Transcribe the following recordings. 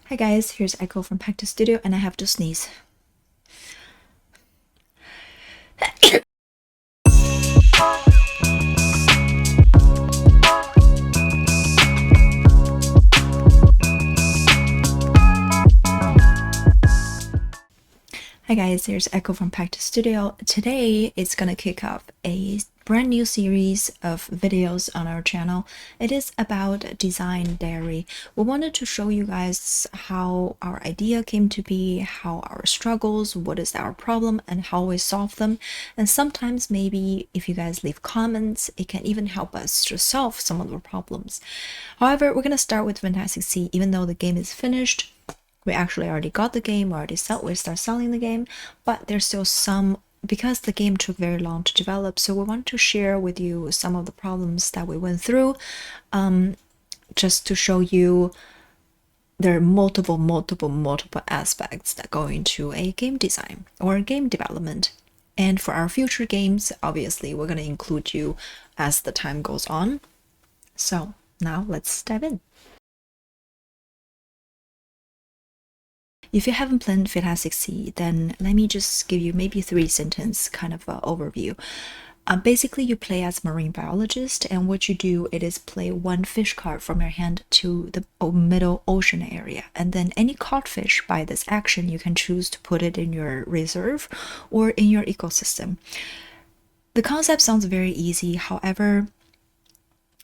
Hi guys, here's Echo from Pektis Studio, and I have to sneeze. Hi guys, here's Echo from Pektis Studio. Today it's gonna kick off a brand new series of videos on our channel. It is about design diary. We wanted to show you guys how our idea came to be, how our struggles, what is our problem, and how we solve them. And sometimes maybe if you guys leave comments, it can even help us to solve some of the problems. However, we're gonna start with Fintastic Sea, even though the game is finished. We actually already got the game, we start selling the game, but there's still some, because the game took very long to develop, so we want to share with you some of the problems that we went through, just to show you there are multiple aspects that go into a game design or game development. And for our future games, obviously we're going to include you as the time goes on. So now let's dive in. If you haven't played Fintastic Sea, then let me just give you maybe 3-sentence kind of overview. Basically, you play as marine biologist, and what you do it is play one fish card from your hand to the middle ocean area, and then any caught fish by this action you can choose to put it in your reserve or in your ecosystem. The concept sounds very easy, however,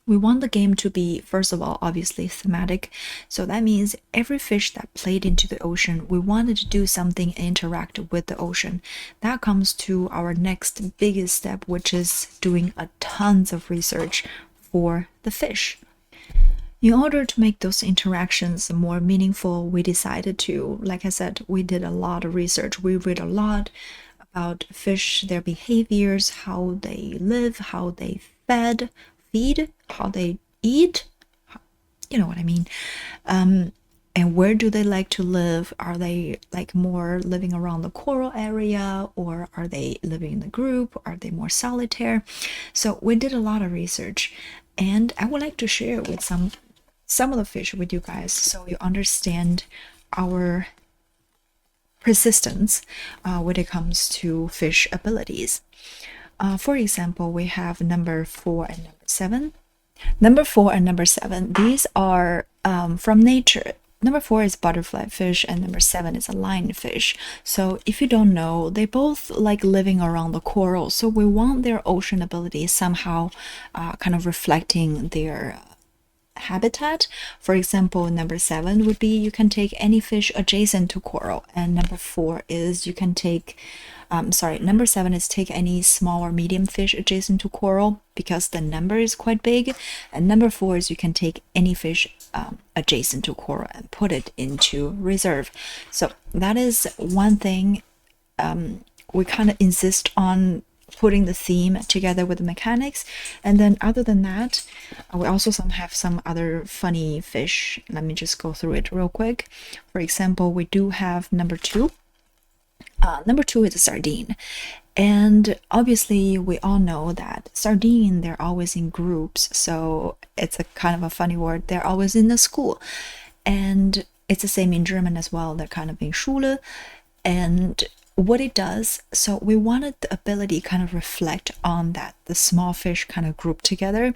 we want the game to be, first of all, obviously thematic. So that means every fish that played into the ocean, we wanted to do something interact with the ocean. That comes to our next biggest step, which is doing a tons of research for the fish. In order to make those interactions more meaningful, we decided to, like I said, we did a lot of research. We read a lot about fish, their behaviors, how they live, how they feed, how they eat, you know what I mean, and where do they like to live. Are they like more living around the coral area, or are they living in a group? Are they more solitaire? So we did a lot of research, and I would like to share with some of the fish with you guys so you understand our persistence when it comes to fish abilities. For example, we have number 4 and number 7. Number 4 and number 7, these are from nature. Number 4 is butterfly fish, and number 7 is a lionfish. So if you don't know, they both like living around the coral. So we want their ocean ability somehow kind of reflecting their habitat. For example, number 7 would be you can take any fish adjacent to coral, and number 4 is you can take number 7 is take any small or medium fish adjacent to coral, because the number is quite big, and number 4 is you can take any fish adjacent to coral and put it into reserve. So that is one thing we kind of insist on putting the theme together with the mechanics. And then other than that, we also have some other funny fish. Let me just go through it real quick. For example, we do have number 2. Number 2 is a sardine, and obviously we all know that sardine, they're always in groups, so it's a kind of a funny word. They're always in the school, and it's the same in German as well. They're kind of in Schule, and what it does, so we wanted the ability kind of reflect on that the small fish kind of group together,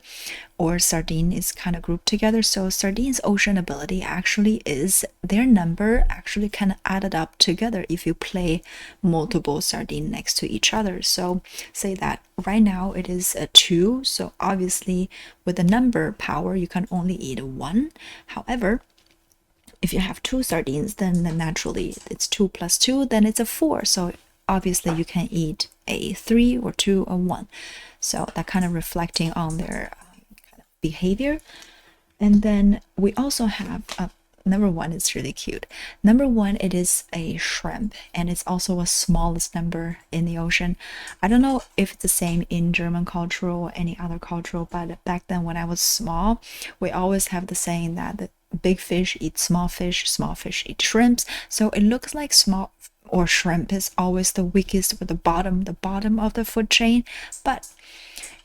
or sardine is kind of grouped together. So sardine's ocean ability actually is their number actually kind of added up together if you play multiple sardine next to each other. So say that right now it is a 2, so obviously with the number power you can only eat 1. However, if you have 2 sardines, then naturally it's 2 plus 2, then it's a 4. So obviously you can eat a 3 or 2 or 1. So that kind of reflecting on their kind of behavior. And then we also have number 1 is really cute. Number 1, it is a shrimp, and it's also a smallest number in the ocean. I don't know if it's the same in German culture or any other culture, but back then when I was small, we always have the saying that the big fish eat small fish eat shrimps. So it looks like small or shrimp is always the weakest, with the bottom of the food chain, but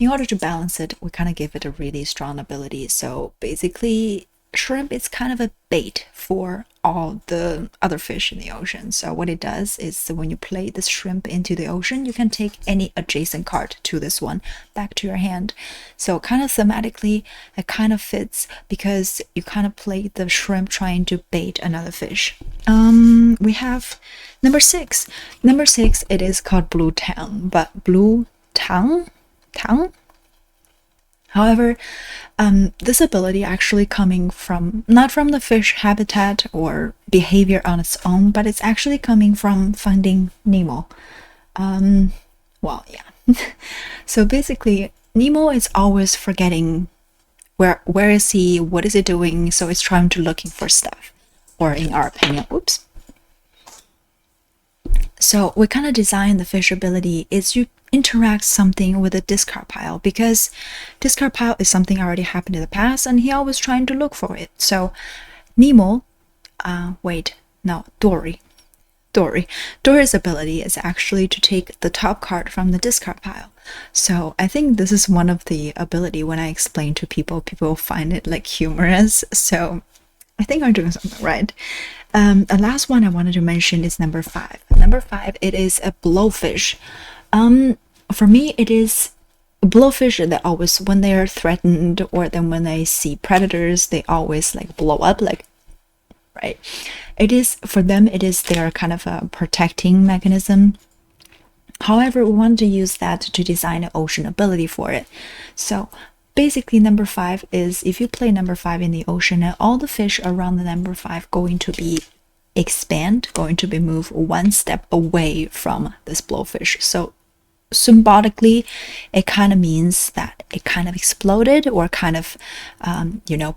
in order to balance it, we kind of give it a really strong ability. So basically shrimp is kind of a bait for all the other fish in the ocean. So what it does is when you play this shrimp into the ocean, you can take any adjacent card to this one back to your hand. So kind of thematically, it kind of fits because you kind of play the shrimp trying to bait another fish. We have number 6. Number 6, it is called Blue Tang, but Blue Tang? However, this ability actually coming from, not from the fish habitat or behavior on its own, but it's actually coming from Finding Nemo. Well, yeah. So basically, Nemo is always forgetting where is he, what is he doing, so it's trying to looking for stuff. Or in our opinion, oops. So we kind of design the fish ability is you interact something with a discard pile, because discard pile is something already happened in the past and he always trying to look for it. So Nemo, Dory's ability is actually to take the top card from the discard pile. So I think this is one of the ability when I explain to people find it like humorous. So I think I'm doing something right. The last one I wanted to mention is number 5. Number 5, it is a blowfish. For me, it is blowfish that always, when they are threatened or then when they see predators, they always like blow up, like, right? It is, for them, it is their kind of a protecting mechanism. However, we want to use that to design an ocean ability for it. So basically, number 5 is if you play number 5 in the ocean, and all the fish around the number 5 going to be going to be moved one step away from this blowfish. So symbolically, it kind of means that it kind of exploded or kind of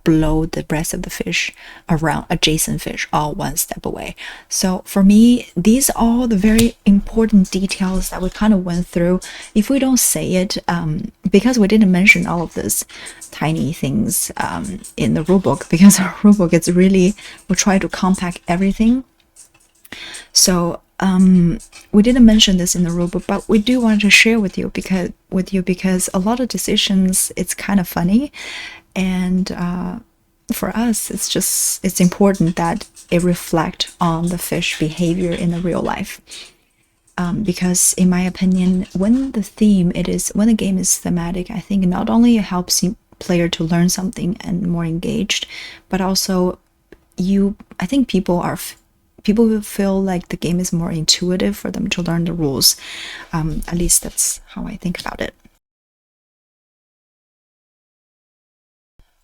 blow the rest of the fish around, adjacent fish, all one step away. So for me, these are all the very important details that we kind of went through. If we don't say it, because we didn't mention all of this tiny things in the rulebook, because our rulebook is really, we try to compact everything. So we didn't mention this in the rulebook, but we do want to share with you because a lot of decisions, it's kind of funny, and for us, it's important that it reflect on the fish behavior in the real life. Because in my opinion, when the game is thematic, I think not only it helps the player to learn something and more engaged, but also I think people will feel like the game is more intuitive for them to learn the rules. At least that's how I think about it.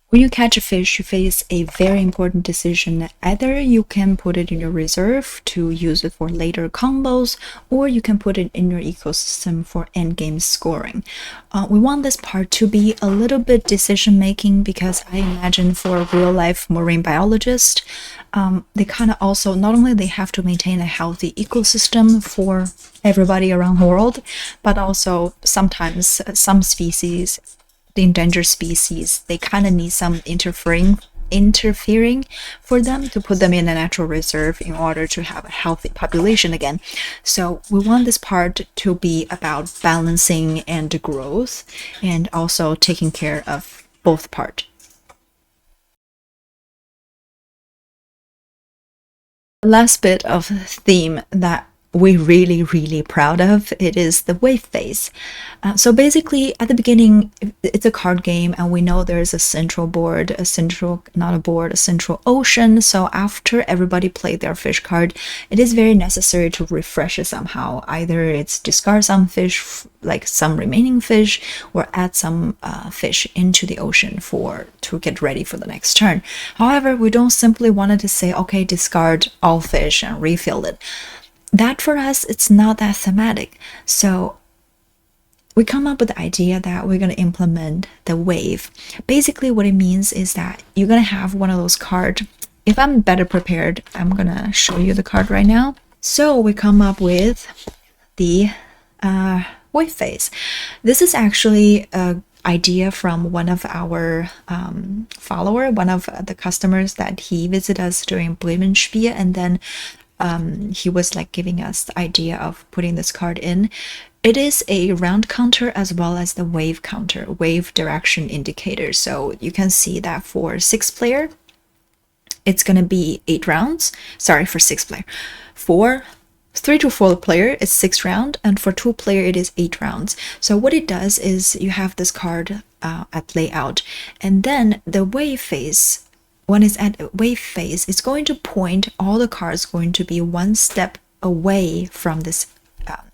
When you catch a fish, you face a very important decision. Either you can put it in your reserve to use it for later combos, or you can put it in your ecosystem for endgame scoring. We want this part to be a little bit decision making, because I imagine for a real life marine biologist, they kind of also, not only they have to maintain a healthy ecosystem for everybody around the world, but also sometimes some species, the endangered species, they kind of need some interfering for them to put them in a natural reserve in order to have a healthy population again. So we want this part to be about balancing and growth, and also taking care of both parts. The last bit of theme that we're really proud of, it is the wave phase. So basically, at the beginning, it's a card game, and we know there's a central board, a central ocean. So after everybody played their fish card, it is very necessary to refresh it somehow. Either it's discard some fish, like some remaining fish, or add some fish into the ocean to get ready for the next turn. However, we don't simply want to say, okay, discard all fish and refill it. That for us, it's not that thematic. So we come up with the idea that we're going to implement the wave. Basically, what it means is that you're going to have one of those cards. If I'm better prepared, I'm going to show you the card right now. So we come up with the wave phase. This is actually an idea from one of our one of the customers that he visited us during Brettspiel, and then he was like giving us the idea of putting this card in. It is a round counter as well as the wave counter, wave direction indicator. So you can see that for 6 player, it's gonna be 8 rounds. Sorry, for 6 player. 3 to 4 player is 6 round, and for 2 player it is 8 rounds. So what it does is you have this card at layout, and then the wave phase, when it's at wave phase, it's going to point all the cards going to be 1 step away from this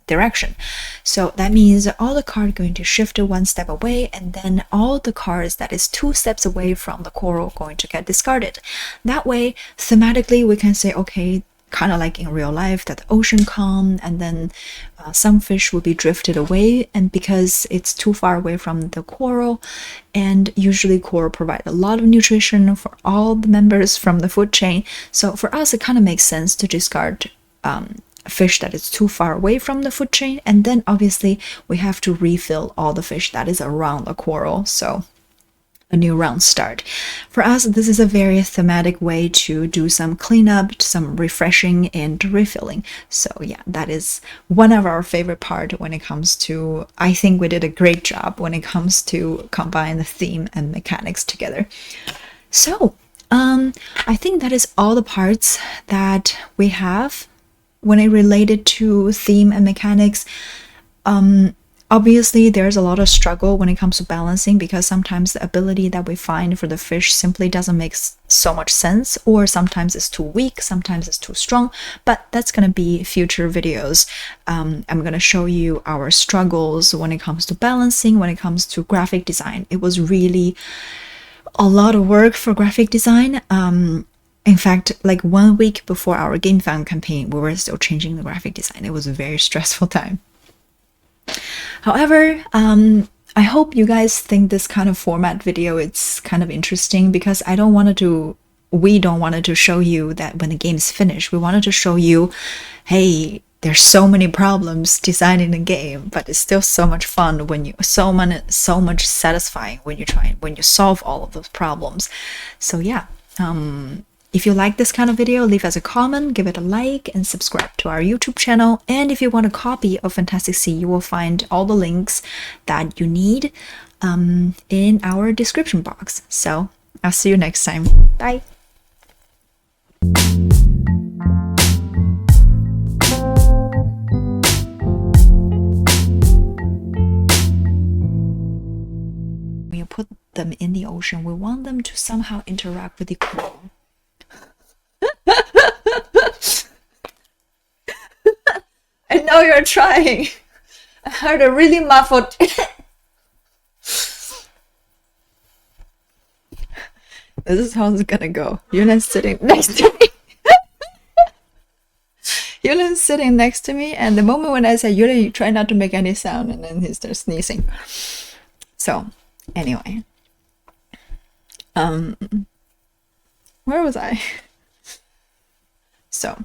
direction. So that means all the cards going to shift 1 step away, and then all the cards that is 2 steps away from the coral going to get discarded. That way, thematically, we can say, okay, kind of like in real life, that the ocean come, and then some fish will be drifted away, and because it's too far away from the coral, and usually coral provide a lot of nutrition for all the members from the food chain. So for us, it kind of makes sense to discard fish that is too far away from the food chain, and then obviously we have to refill all the fish that is around the coral, so a new round start. For us, this is a very thematic way to do some cleanup, some refreshing and refilling. So yeah, that is one of our favorite part when it comes to, I think we did a great job when it comes to combine the theme and mechanics together. So I think that is all the parts that we have when it related to theme and mechanics. Obviously, there's a lot of struggle when it comes to balancing, because sometimes the ability that we find for the fish simply doesn't make so much sense, or sometimes it's too weak, sometimes it's too strong, but that's going to be future videos. I'm going to show you our struggles when it comes to balancing, when it comes to graphic design. It was really a lot of work for graphic design. In fact, like 1 week before our Game Found campaign, we were still changing the graphic design. It was a very stressful time. However, I hope you guys think this kind of format video it's kind of interesting, because we don't want to show you that when the game is finished. We wanted to show you, hey, there's so many problems designing a game, but it's still so much fun when you so much satisfying when you solve all of those problems. So yeah, if you like this kind of video, leave us a comment, give it a like, and subscribe to our YouTube channel. And if you want a copy of Fintastic Sea, you will find all the links that you need in our description box. So I'll see you next time. Bye! When you put them in the ocean, we want them to somehow interact with the coral. I know you're trying. I heard a really muffled. This is how it's gonna go. Yuna's sitting next to me. Yuna's sitting next to me, and the moment when I say Yuna, you try not to make any sound, and then he starts sneezing. So, anyway. Where was I? So